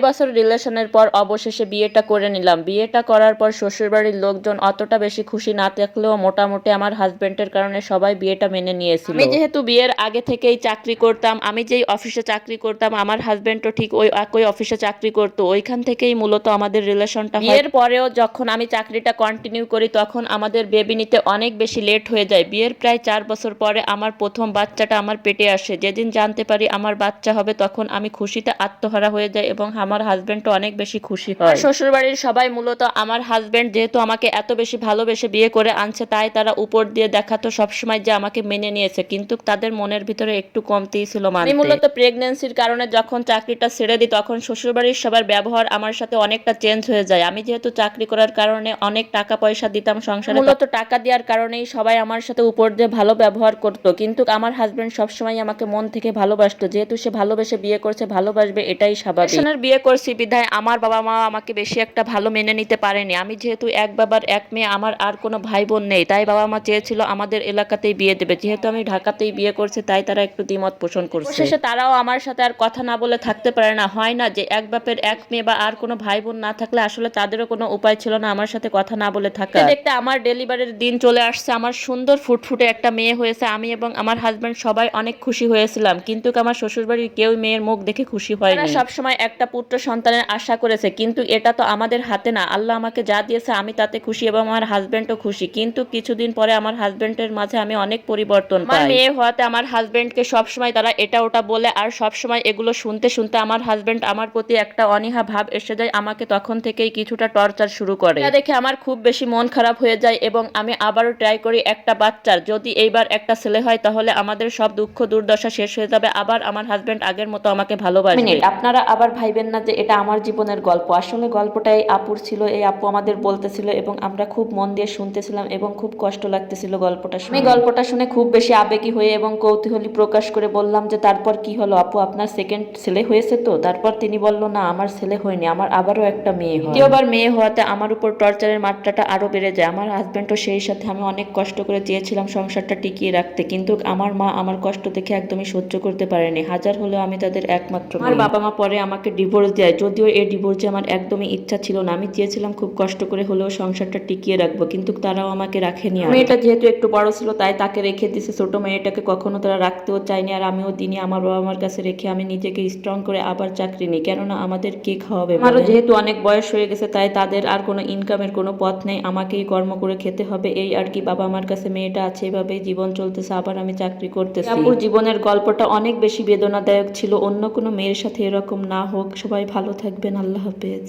বছর রিলেশনের পর অবশেষে বিয়েটা করে নিলাম। বিয়েটা করার পর শ্বশুরবাড়ির লোকজন অতটা বেশি খুশি না থাকলেও মোটামুটি আমার হাজবেন্ডের কারণে সবাই বিয়েটা মেনে নিয়েছিল। আমি যেহেতু বিয়ের আগে থেকেই চাকরি করতাম, আমি যেই অফিসে চাকরি করতাম আমার হাজবেন্ডও ঠিক ওই একই অফিসে চাকরি করতো, ওইখান থেকেই মূলত আমাদের রিলেশনটা হয়। বিয়ের পরেও যখন আমি চাকরিটা কন্টিনিউ করি তখন আমাদের বেবি নিতে অনেক বেশি লেট হয়ে যায়। বিয়ের প্রায় 4 বছর পরে আমার প্রথম বাচ্চাটা আমার পেটে আসে। যেদিন জানতে পারি আমার বাচ্চা হবে তখন আমি খুশিতে আত্মহারা হয়ে যাই এবং আমার হাজবেন্ডও অনেক বেশি খুশি হয়। শ্বশুরবাড়ির সবাই মূলত আমার হাজবেন্ড যেহেতু আমাকে এত বেশি ভালোবেসে বিয়ে করে আনছে তাই তারা উপর দিয়ে দেখাতো সবসময় যে আমাকে মেনে নিয়েছে, কিন্তু তাদের মনের ভিতরে একটু কমতিই ছিল মানতে। আমি মূলত প্রেগন্যান্সির কারণে যখন চাকরিটা ছেড়ে দিই তখন শ্বশুরবাড়ির সবার ব্যবহার আমার সাথে অনেকটা চেঞ্জ হয়ে যায়। আমি যেহেতু চাকরি করার কারণে অনেক টাকা পয়সা দিতাম সংসারে, মূলত টাকা দেওয়ার কারণেই সবাই আমার সাথে উপর দিয়ে ভালো ব্যবহার করতো, কিন্তু আমার হাজবেন্ড সবসময় আমাকে মন থেকে ভালোবাসতো। যেহেতু সে ভালোবেসে বিয়ে করছে, ভালোবাসবে এটাই স্বাভাবিক। বিয়ে করছি বিধায় আমার বাবা মা আমাকে বেশি একটা ভালো মেনে নিতে পারেনি। আমি যেহেতু এক বাবার এক মেয়ে, আমার আর কোনো ভাই বোন নেই, তাই বাবা মা চেয়েছিল আমাদের এলাকাতেই বিয়ে দেবে। যেহেতু আমি ঢাকাতেই বিয়ে করছি তাই তারা একটু দ্বিমত পোষণ করছে। শেষে তারাও আমার সাথে আর কথা না বলে থাকতে পারে না। হয় না যে এক বাপের এক মেয়ে বা আর কোনো ভাই বোন না থাকলে আসলে তাদেরও কোনো উপায় ছিল না আমার সাথে কথা না বলে থাকা। দেখতে আমার ডেলিভারির দিন চলে আসছে, আমার সুন্দর ফুটফুটে একটা মেয়ে হয়েছে। আমি এবং আমার হাজবেন্ড সবাই অনেক খুশি হয়েছিলাম, কিন্তু আমার শ্বশুরবাড়ির কেউ মেয়ের মুখ দেখে খুশি হয়নি। তারা সবসময় একটা পুত্র সন্তানের আশা করেছে, কিন্তু এটা তো আমাদের হাতে না। আল্লাহ আমাকে যা দিয়েছে আমি তাতে খুশি এবং আমার হাজবেন্ডও খুশি। কিন্তু কিছুদিন পরে আমার হাজবেন্ডের মাঝে আমি অনেক পরিবর্তন পাই। আমার মেয়ে হওয়াতে আমার হাজবেন্ডকে সবসময় তারা এটা ওটা বলে, আর সবসময় এগুলো শুনতে শুনতে আমার হাজবেন্ড আমার প্রতি একটা অনীহা ভাব এসে যায়। আমাকে তখন থেকেই কিছুটা টর্চার শুরু করে। এটা দেখে আমার খুব বেশি মন খারাপ হয়ে যায় এবং আমি আবারও ট্রাই করি একটা বাচ্চার। যদি এইবার একটা ছেলে হয় তাহলে আমাদের সব দুঃখ দুর্দশা শেষ হয়ে যাবে, আবার আমার হাজবেন্ড আগের মতো আমাকে ভালোবাসবে। আপনারা আবার ভাইবেন না যে এটা আমার জীবনের গল্প। আসলে গল্পটা এই আপুর ছিল। এই আপু আমাদের বলতেছিল এবং আমরা খুব মন দিয়ে শুনতেছিলাম এবং খুব কষ্ট লাগতেছিল গল্পটা শুনে। আমি গল্পটা শুনে খুব বেশি আবেগী হয়ে এবং কৌতূহলী প্রকাশ করে বললাম যে তারপর কি হলো আপু, আপনার সেকেন্ড ছেলে হয়েছে তো? তারপর তিনি বলল না, আমার ছেলে হয়নি, আমার আবারও একটা মেয়ে হয়। দ্বিতীয়বার মেয়ে হওয়াতে আমার উপর টর্চারের মাত্রাটা আরো বেড়ে যায়। আমার হাজবেন্ডও সেই সাথে। আমি অনেক কষ্ট করে চেয়েছিলাম সংসারটা টিকিয়ে রাখতে, কিন্তু আমার মা আমার কষ্ট দেখে একদমই সহ্য করতে পারেনি। হাজার হলেও আমি তাদের একমাত্র মেয়ে। আমার বাবা মা পরে আমাকে ডিভোর্স দেয়, যদিও এই ডিভোর্সে আমার একদমই ইচ্ছা ছিল না। আমি চেয়েছিলাম খুব কষ্ট করে হলেও সংসারটা টিকিয়ে রাখবো, কিন্তু তারাও আমাকে রাখেনি। মেয়েটা যেহেতু একটু বড় ছিল তাই তাকে রেখে দিছে। ছোট মেয়েটাকে কখনো তারা রাখতেও চায়নি, আর আমিও দিনই আমার বাবা মার কাছে রেখে আমি নিজেকে স্ট্রং করে আবার চাকরি নিই। কেননা আমাদের কে খাওয়াবে? আমারও যেহেতু অনেক বয়স হয়ে গেছে তাই তাদের আর কোনো ইনকামের কোনো পথ নেই, আমাকেই কর্ম করে খেতে হবে। এই আর কি, বাবা মার কাছে মেয়েটা আছে, এভাবেই জীবন চলতেছে। আবার আমি চাকরি করতেছি। আপুর জীবনের গল্পটা অনেক বেশি বেদনাদায়ক ছিল। অন্য কোনো মেয়ের সাথে এরকম না হোক। সবাই ভালো থাকবেন। আল্লাহ হাফেজ।